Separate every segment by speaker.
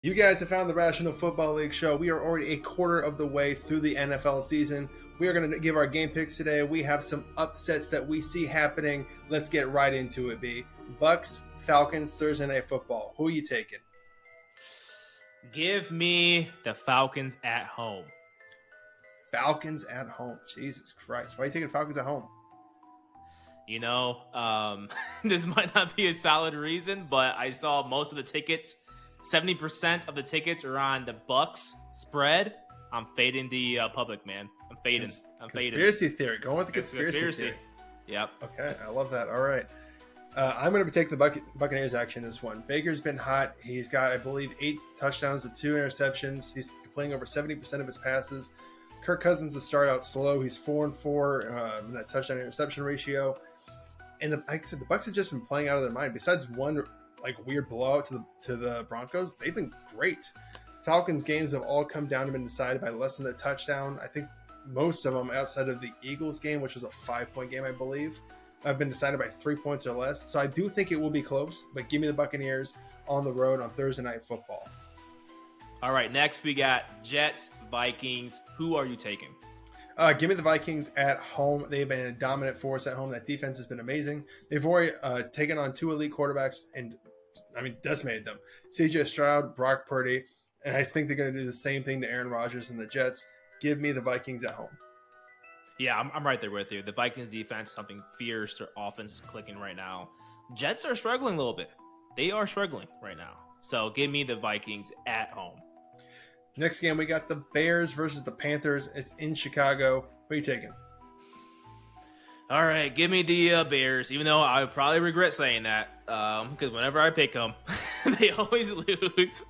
Speaker 1: You guys have found the Rational Football League show. We are already a quarter of the way through the NFL season. We are going to give our game picks today. We have some upsets that we see happening. Let's get right into it, B. Bucs, Falcons, Thursday Night Football. Who are you taking?
Speaker 2: Give me the Falcons at home.
Speaker 1: Falcons at home. Jesus Christ. Why are you taking Falcons at home?
Speaker 2: You know, this might not be a solid reason, but I saw most of the tickets. 70% of the tickets are on the Bucs spread. I'm fading the public, man. I'm fading.
Speaker 1: Conspiracy theory. Going with the conspiracy theory.
Speaker 2: Yep.
Speaker 1: Okay, I love that. All right. I'm going to take the Buccaneers action in this one. Baker's been hot. He's got, I believe, 8 touchdowns to 2 interceptions. He's completing over 70% of his passes. Kirk Cousins has started out slow. He's 4-4 in that touchdown interception ratio. And like I said, the Bucs have just been playing out of their mind. Besides one weird blowout to the Broncos, they've been great. Falcons games have all come down and been decided by less than a touchdown. I think most of them, outside of the Eagles game, which was a 5-point game, I believe, have been decided by 3 points or less. So I do think it will be close, but give me the Buccaneers on the road on Thursday Night Football.
Speaker 2: All right, next we got Jets, Vikings. Who are you taking?
Speaker 1: Give me the Vikings at home. They've been a dominant force at home. That defense has been amazing. They've already taken on 2 elite quarterbacks and, decimated them. C.J. Stroud, Brock Purdy, and I think they're going to do the same thing to Aaron Rodgers and the Jets. Give me the Vikings at home.
Speaker 2: Yeah, I'm right there with you. The Vikings defense, something fierce. Their offense is clicking right now. Jets are struggling a little bit. They are struggling right now. So give me the Vikings at home.
Speaker 1: Next game, we got the Bears versus the Panthers. It's in Chicago. Who are you taking?
Speaker 2: All right, give me the Bears, even though I would probably regret saying that because whenever I pick them, they always lose.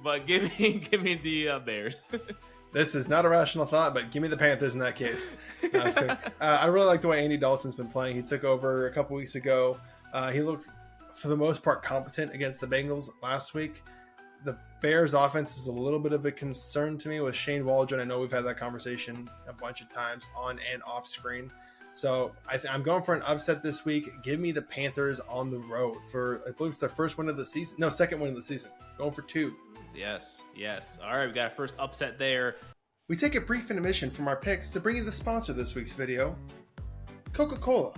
Speaker 2: But give me the Bears.
Speaker 1: This is not a rational thought, but give me the Panthers in that case. No, I really like the way Andy Dalton's been playing. He took over a couple weeks ago. He looked, for the most part, competent against the Bengals last week. The Bears offense is a little bit of a concern to me with Shane Waldron. I know we've had that conversation a bunch of times on and off screen. So I'm going for an upset this week. Give me the Panthers on the road for, I believe it's their first win of the season. No, second win of the season. Going for 2.
Speaker 2: Yes. All right, we got a first upset there.
Speaker 1: We take a brief intermission from our picks to bring you the sponsor of this week's video, Coca-Cola.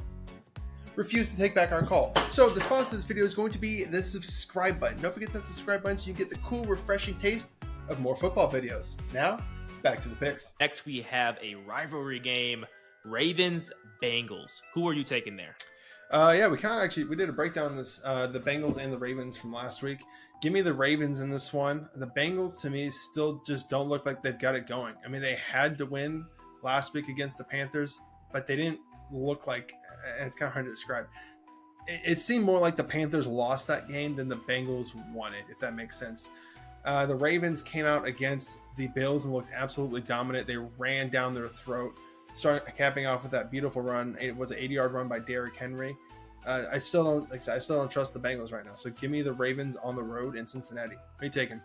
Speaker 1: Refuse to take back our call. So the sponsor of this video is going to be the subscribe button. Don't forget that subscribe button so you get the cool, refreshing taste of more football videos. Now, back to the picks.
Speaker 2: Next, we have a rivalry game, Ravens-Bengals. Who are you taking there?
Speaker 1: We did a breakdown on this, the Bengals and the Ravens from last week. Give me the Ravens in this one. The Bengals, to me, still just don't look like they've got it going. I mean, they had to win last week against the Panthers, but they didn't look like, and it's kind of hard to describe. It seemed more like the Panthers lost that game than the Bengals won it, if that makes sense. The Ravens came out against the Bills and looked absolutely dominant. They ran down their throat, started capping off with that beautiful run. It was an 80-yard run by Derrick Henry. I still don't trust the Bengals right now. So give me the Ravens on the road in Cincinnati. Who are you taking?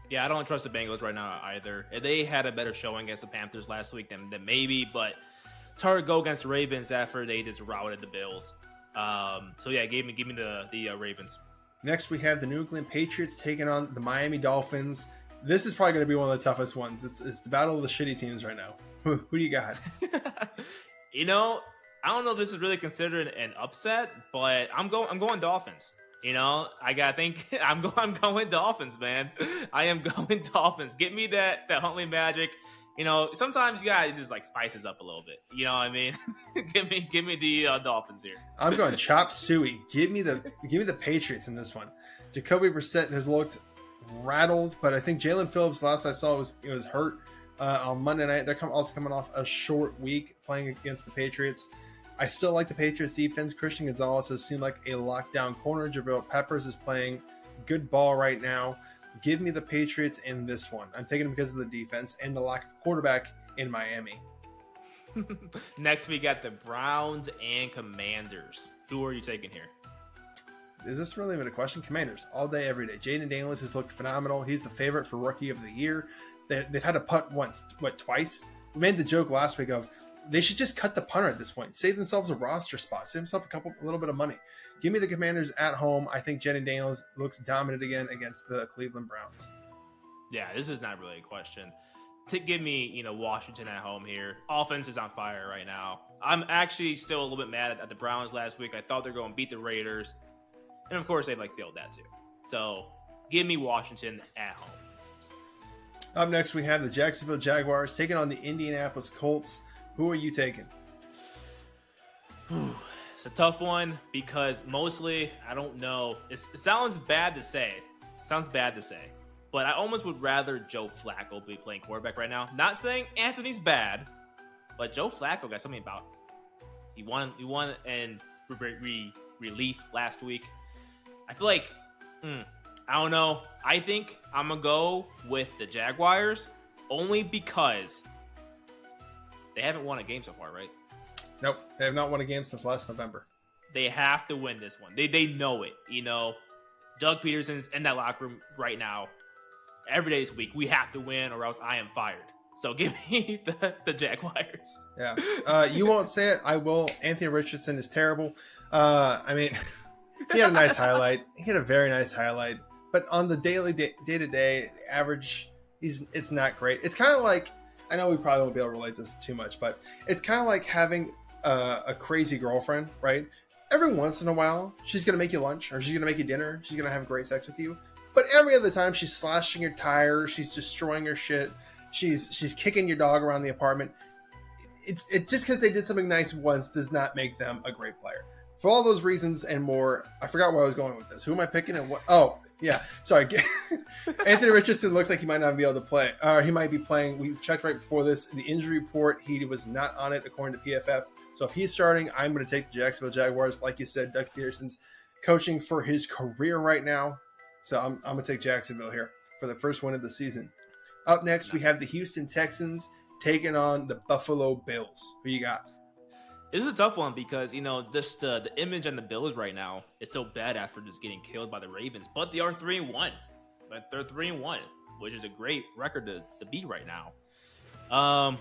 Speaker 2: Yeah, I don't trust the Bengals right now either. They had a better showing against the Panthers last week than maybe, but it's hard to go against the Ravens after they just routed the Bills. Give me the Ravens.
Speaker 1: Next, we have the New England Patriots taking on the Miami Dolphins. This is probably going to be one of the toughest ones. It's the battle of the shitty teams right now. Who do you got?
Speaker 2: I don't know if this is really considered an upset, but I'm going Dolphins. I gotta think I'm going Dolphins, man. I am going Dolphins. Get me that Huntley magic. Sometimes you gotta just spices up a little bit. You know what I mean? give me the Dolphins here.
Speaker 1: I'm going chop suey. Give me the Patriots in this one. Jacoby Brissett has looked rattled, but I think Jalen Phillips, last I saw, was hurt on Monday night. They're also coming off a short week playing against the Patriots. I still like the Patriots defense. Christian Gonzalez has seemed like a lockdown corner. Jabril Peppers is playing good ball right now. Give me the Patriots in this one. I'm taking them because of the defense and the lack of quarterback in Miami.
Speaker 2: Next, we got the Browns and Commanders. Who are you taking here?
Speaker 1: Is this really even a question? Commanders, all day, every day. Jaden Daniels has looked phenomenal. He's the favorite for Rookie of the Year. They've had to punt twice? We made the joke last week of they should just cut the punter at this point. Save themselves a roster spot. Save themselves a little bit of money. Give me the Commanders at home. I think Jaden Daniels looks dominant again against the Cleveland Browns.
Speaker 2: Yeah, this is not really a question. To give me, Washington at home here. Offense is on fire right now. I'm actually still a little bit mad at the Browns last week. I thought they were going to beat the Raiders. And of course, they failed that too. So give me Washington at home.
Speaker 1: Up next, we have the Jacksonville Jaguars taking on the Indianapolis Colts. Who are you taking?
Speaker 2: It's a tough one because mostly, I don't know. It sounds bad to say. But I almost would rather Joe Flacco be playing quarterback right now. Not saying Anthony's bad, but Joe Flacco got something about him. He won in relief last week. I feel like, I don't know. I think I'm going to go with the Jaguars only because they haven't won a game so far, right?
Speaker 1: Nope. They have not won a game since last November.
Speaker 2: They have to win this one. They know it. Doug Peterson's in that locker room right now. Every day this week, we have to win or else I am fired. So give me the Jaguars.
Speaker 1: Yeah. You won't say it. I will. Anthony Richardson is terrible. He had a nice highlight. He had a very nice highlight. But on the day-to-day average, it's not great. It's kind of like, I know we probably won't be able to relate this too much, but it's kind of like having a crazy girlfriend, right? Every once in a while, she's going to make you lunch or she's going to make you dinner. She's going to have great sex with you. But every other time, she's slashing your tires. She's destroying your shit. She's kicking your dog around the apartment. It's just because they did something nice once does not make them a great player. For all those reasons and more, I forgot where I was going with this. Who am I picking and what? Oh, yeah. Sorry. Anthony Richardson looks like he might not be able to play. He might be playing. We checked right before this. The injury report, he was not on it according to PFF. So if he's starting, I'm going to take the Jacksonville Jaguars. Like you said, Doug Peterson's coaching for his career right now. So I'm going to take Jacksonville here for the first win of the season. Up next, we have the Houston Texans taking on the Buffalo Bills. Who you got?
Speaker 2: This is a tough one because, just the image on the Bills right now is so bad after just getting killed by the Ravens. But they are 3-1. But they're 3-1, which is a great record to beat right now.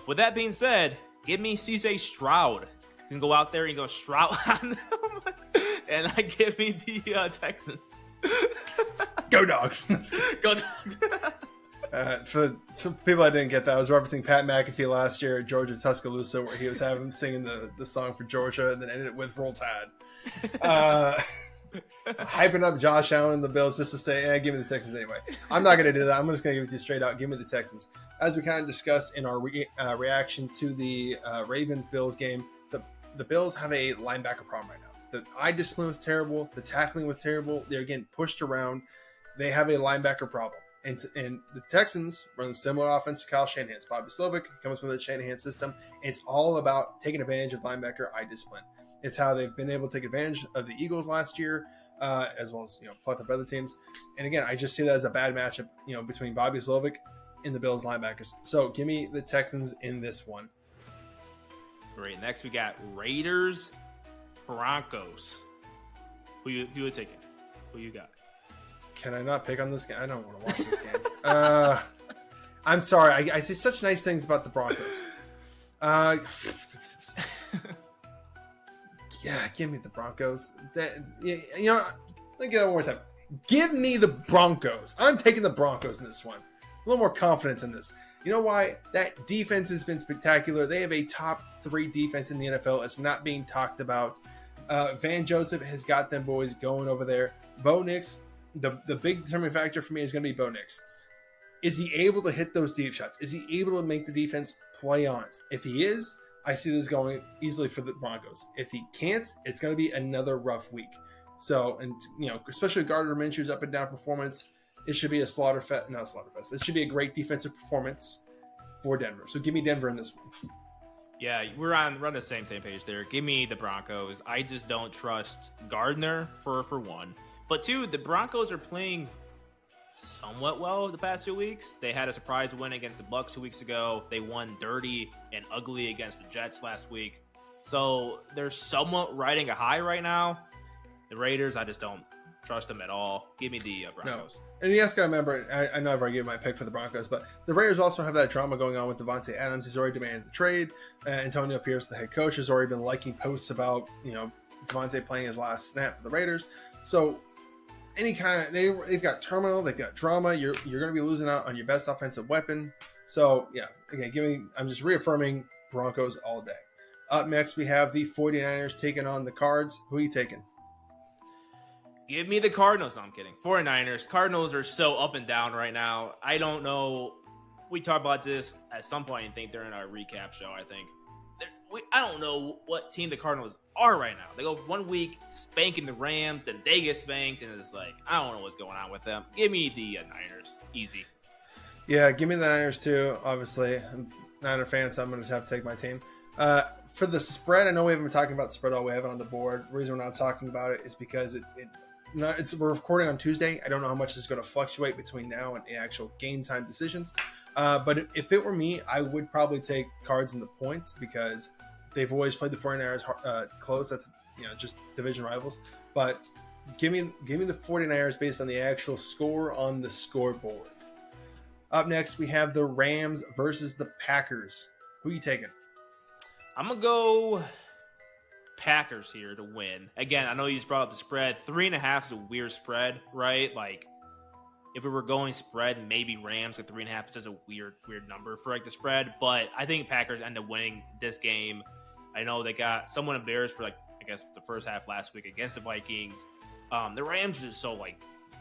Speaker 2: With that being said, give me CJ Stroud. He's going to go out there and go Stroud on them. And I give me the Texans.
Speaker 1: Go Dogs.
Speaker 2: Go Dogs.
Speaker 1: For some people that didn't get that, I was referencing Pat McAfee last year at Georgia Tuscaloosa, where he was having him singing the song for Georgia and then ended it with Roll Tide. Hyping up Josh Allen and the Bills just to say, give me the Texans anyway. I'm not going to do that. I'm just going to give it to you straight out. Give me the Texans. As we kind of discussed in our reaction to the Ravens-Bills game, the Bills have a linebacker problem right now. The eye discipline was terrible. The tackling was terrible. They're getting pushed around. They have a linebacker problem. And the Texans run a similar offense to Kyle Shanahan's. Bobby Slovic comes from the Shanahan system. It's all about taking advantage of linebacker eye discipline. It's how they've been able to take advantage of the Eagles last year, as well as plethora of other teams. And again, I just see that as a bad matchup, between Bobby Slovic and the Bills linebackers. So give me the Texans in this one.
Speaker 2: Great. Next, we got Raiders, Broncos. Who you taking? Who you got?
Speaker 1: Can I not pick on this game? I don't want to watch this game. I'm sorry. I see such nice things about the Broncos. Yeah, give me the Broncos. Let me get that one more time. Give me the Broncos. I'm taking the Broncos in this one. A little more confidence in this. You know why? That defense has been spectacular. They have a top 3 defense in the NFL. It's not being talked about. Van Joseph has got them boys going over there. Bo Nix, the big determining factor for me is going to be Bo Nix. Is he able to hit those deep shots? Is he able to make the defense play honest? If he is, I see this going easily for the Broncos. If he can't, it's going to be another rough week. So, and especially Gardner Minshew's up and down performance, it should be a slaughterfest. It should be a great defensive performance for Denver. So give me Denver in this one.
Speaker 2: Yeah, we're on the same page there. Give me the Broncos. I just don't trust Gardner for one. But 2, the Broncos are playing somewhat well the past 2 weeks. They had a surprise win against the Bucs 2 weeks ago. They won dirty and ugly against the Jets last week. So they're somewhat riding a high right now. The Raiders, I just don't trust them at all. Give me the Broncos.
Speaker 1: No. And you guys got to remember, I know I've already given my pick for the Broncos, but the Raiders also have that drama going on with Devontae Adams. He's already demanded the trade. Antonio Pierce, the head coach, has already been liking posts about, Devontae playing his last snap for the Raiders. So they've got terminal, they've got drama. You're going to be losing out on your best offensive weapon. So yeah, again, I'm just reaffirming Broncos all day. Up next, we have the 49ers taking on the Cards. Who are you taking?
Speaker 2: Give me the Cardinals. No, I'm kidding. 49ers. Cardinals are so up and down right now. I don't know. We talked about this at some point. I think during our recap show, I think. I don't know what team the Cardinals are right now. They go 1 week spanking the Rams, then they get spanked, and it's like, I don't know what's going on with them. Give me the Niners. Easy.
Speaker 1: Yeah, give me the Niners too, obviously. I'm not a fan, so I'm going to have to take my team. For the spread, I know we haven't been talking about the spread all. We have it on the board. The reason we're not talking about it is because we're recording on Tuesday. I don't know how much is going to fluctuate between now and the actual game time decisions. But if it were me, I would probably take Cards in the points because they've always played the 49ers close. That's just division rivals. But give me the 49ers based on the actual score on the scoreboard. Up next, we have the Rams versus the Packers. Who are you taking?
Speaker 2: I'm going to go Packers here to win. Again, I know you just brought up the spread. 3.5 is a weird spread, right? Like, if we were going spread, maybe Rams at 3.5 is just a weird number for like the spread. But I think Packers end up winning this game. I know they got someone in Bears for I guess the first half last week against the Vikings. The Rams are just so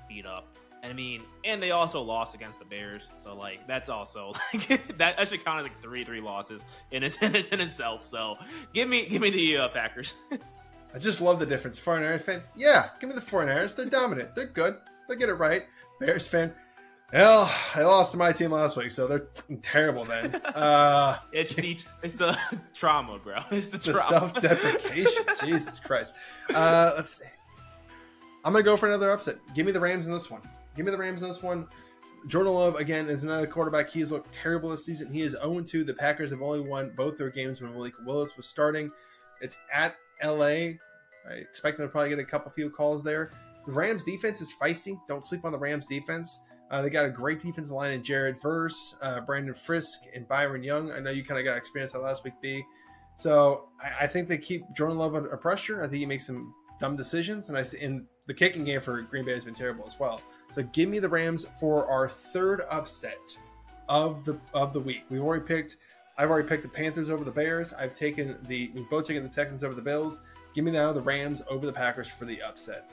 Speaker 2: beat up. And they also lost against the Bears. So that's also that should count as 3 losses in itself. So give me the Packers.
Speaker 1: I just love the difference. 49ers fan, yeah, give me the 49ers. They're dominant. They're good. They get it right. Bears fan, well, I lost to my team last week, so they're terrible then.
Speaker 2: It's the trauma, bro. It's the trauma.
Speaker 1: Self-deprecation. Jesus Christ. Let's see. I'm going to go for another upset. Give me the Rams in this one. Jordan Love, again, is another quarterback. He has looked terrible this season. He is 0-2. The Packers have only won both their games when Malik Willis was starting. It's at L.A. I expect them to probably get a few calls there. The Rams defense is feisty. Don't sleep on the Rams defense. They got a great defensive line in Jared Verse, Brandon Frisk, and Byron Young. I know you kind of got experience that last week, B. So I think they keep Jordan Love under pressure. I think he makes some dumb decisions. And the kicking game for Green Bay has been terrible as well. So give me the Rams for our third upset of the week. I've already picked the Panthers over the Bears. We've both taken the Texans over the Bills. Give me now the Rams over the Packers for the upset.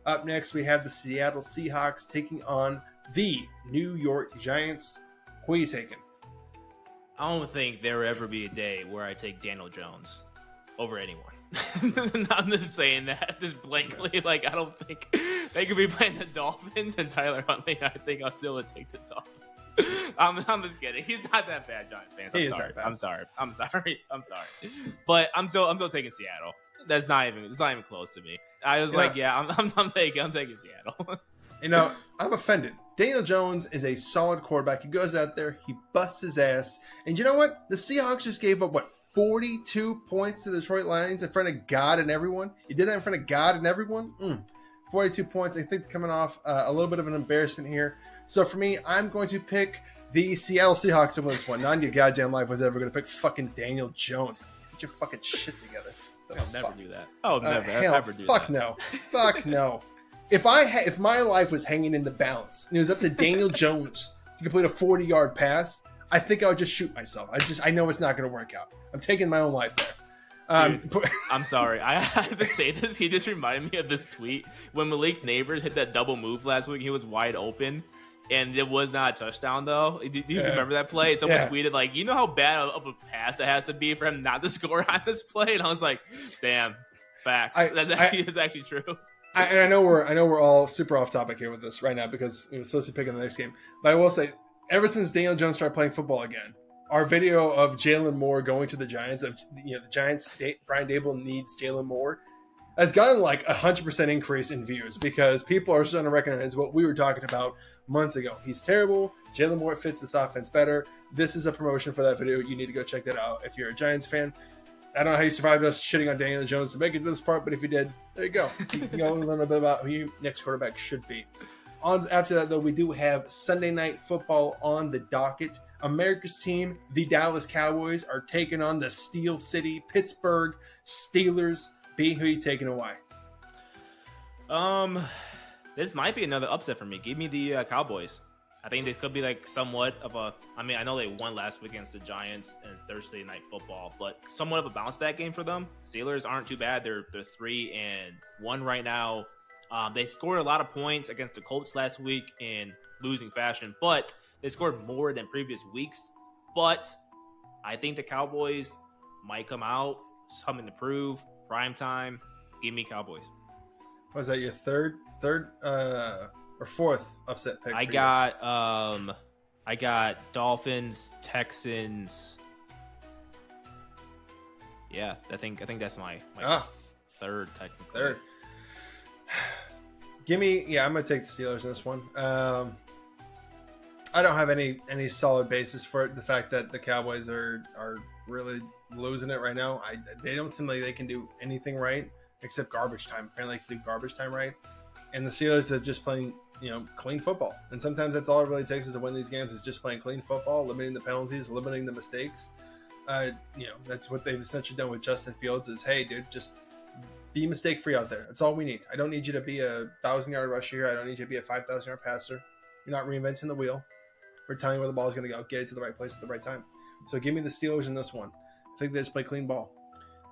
Speaker 1: Up next, we have the Seattle Seahawks taking on the New York Giants. Who are you taking?
Speaker 2: I don't think there will ever be a day where I take Daniel Jones over anyone. I'm just saying that just blankly. I don't think they could be playing the Dolphins and Tyler Huntley. I think I'll still take the Dolphins. I'm just kidding. He's not that bad, Giant fans. I'm sorry. But I'm still taking Seattle. It's not even close to me. I was I'm taking Seattle.
Speaker 1: I'm offended. Daniel Jones is a solid quarterback. He goes out there, he busts his ass. And you know what? The Seahawks just gave up, 42 points to the Detroit Lions in front of God and everyone? You did that in front of God and everyone? 42 points. I think they're coming off a little bit of an embarrassment here. So for me, I'm going to pick the Seattle Seahawks to win this one. Not in your goddamn life was ever going to pick fucking Daniel Jones. Get your fucking shit together.
Speaker 2: I'll never do that. Oh, never do that.
Speaker 1: Fuck no. If my life was hanging in the balance and it was up to Daniel Jones to complete a 40-yard pass, I think I would just shoot myself. I know it's not going to work out. I'm taking my own life there.
Speaker 2: Dude, I'm sorry. I have to say this. He just reminded me of this tweet. When Malik Neighbors hit that double move last week, he was wide open. And it was not a touchdown, though. Do you remember that play? Someone tweeted, you know how bad of a pass it has to be for him not to score on this play? And I was like, damn, facts. That's actually true.
Speaker 1: I know we're all super off topic here with this right now because we were supposed to pick in the next game. But I will say, ever since Daniel Jones started playing football again, our video of Jalen Moore going to the Giants, the Giants, Brian Dable needs Jalen Moore, has gotten 100% increase in views because people are starting to recognize what we were talking about months ago. He's terrible. Jalen Moore fits this offense better. This is a promotion for that video. You need to go check that out if you're a Giants fan. I don't know how you survived us shitting on Daniel Jones to make it to this part, but if you did, there you go. You can go and learn a bit about who your next quarterback should be. After that, though, we do have Sunday Night Football on the docket. America's team, the Dallas Cowboys, are taking on the Steel City Pittsburgh Steelers. B, who are you taking away?
Speaker 2: This might be another upset for me. Give me the Cowboys. I think this could be like somewhat of a. I mean, I know they won last week against the Giants in Thursday Night Football, but somewhat of a bounce back game for them. Steelers aren't too bad. They're 3-1 right now. They scored a lot of points against the Colts last week in losing fashion, but they scored more than previous weeks. But I think the Cowboys might come out, something to prove. Prime time. Give me Cowboys.
Speaker 1: Was that your third or fourth upset pick?
Speaker 2: I got Dolphins, Texans. Yeah, I think that's my third technically.
Speaker 1: Third. I'm gonna take the Steelers in this one. I don't have any solid basis for it. The fact that the Cowboys are really losing it right now. They don't seem like they can do anything right except garbage time. Apparently, they can do garbage time right. And the Steelers are just playing, clean football. And sometimes that's all it really takes is to win these games is just playing clean football, limiting the penalties, limiting the mistakes. That's what they've essentially done with Justin Fields is, hey, dude, just be mistake-free out there. That's all we need. I don't need you to be a 1,000-yard rusher here. I don't need you to be a 5,000-yard passer. You're not reinventing the wheel. We're telling you where the ball is going to go. Get it to the right place at the right time. So give me the Steelers in this one. I think they just play clean ball.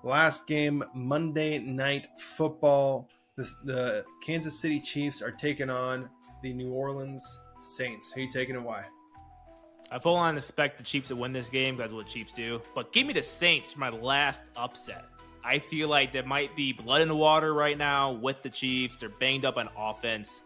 Speaker 1: Last game, Monday Night Football. The Kansas City Chiefs are taking on the New Orleans Saints. Who are you taking and why?
Speaker 2: I full on expect the Chiefs to win this game because of what Chiefs do. But give me the Saints for my last upset. I feel like there might be blood in the water right now with the Chiefs. They're banged up on offense.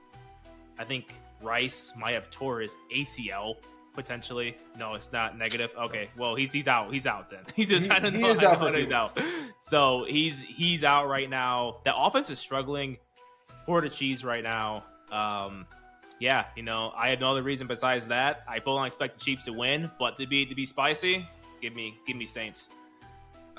Speaker 2: I think Rice might have tore his ACL potentially. No, it's not negative. Okay, well he's out. He's out then. He's just he's out. So he's out right now. The offense is struggling for the Chiefs right now. Yeah, I have no other reason besides that. I fully expect the Chiefs to win, but to be spicy, give me Saints.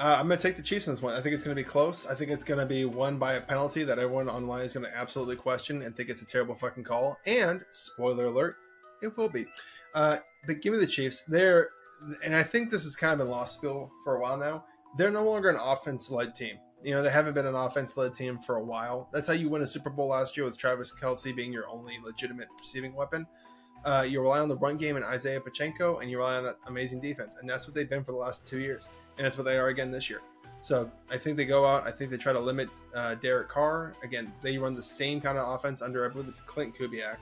Speaker 1: I'm going to take the Chiefs in this one. I think it's going to be close. I think it's going to be won by a penalty that everyone online is going to absolutely question and think it's a terrible fucking call. And, spoiler alert, it will be. But give me the Chiefs. And I think this has kind of been lost skill for a while now. They're no longer an offense-led team. They haven't been an offense-led team for a while. That's how you win a Super Bowl last year with Travis Kelce being your only legitimate receiving weapon. You rely on the run game and Isaiah Pacheco, and you rely on that amazing defense. And that's what they've been for the last 2 years. And that's what they are again this year. So I think they go out. I think they try to limit Derek Carr. Again, they run the same kind of offense under, I believe it's Clint Kubiak.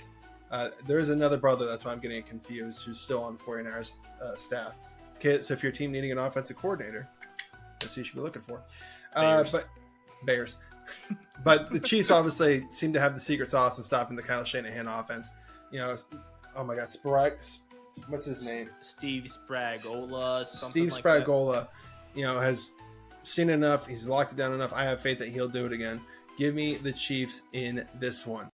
Speaker 1: There is another brother, that's why I'm getting confused, who's still on the 49ers staff. Okay, so if your team needing an offensive coordinator, that's who you should be looking for. Bears. But the Chiefs obviously seem to have the secret sauce in stopping the Kyle Shanahan offense. Oh my God, what's his name?
Speaker 2: Steve Spagnuolo.
Speaker 1: Steve Spagnuolo, has seen enough. He's locked it down enough. I have faith that he'll do it again. Give me the Chiefs in this one.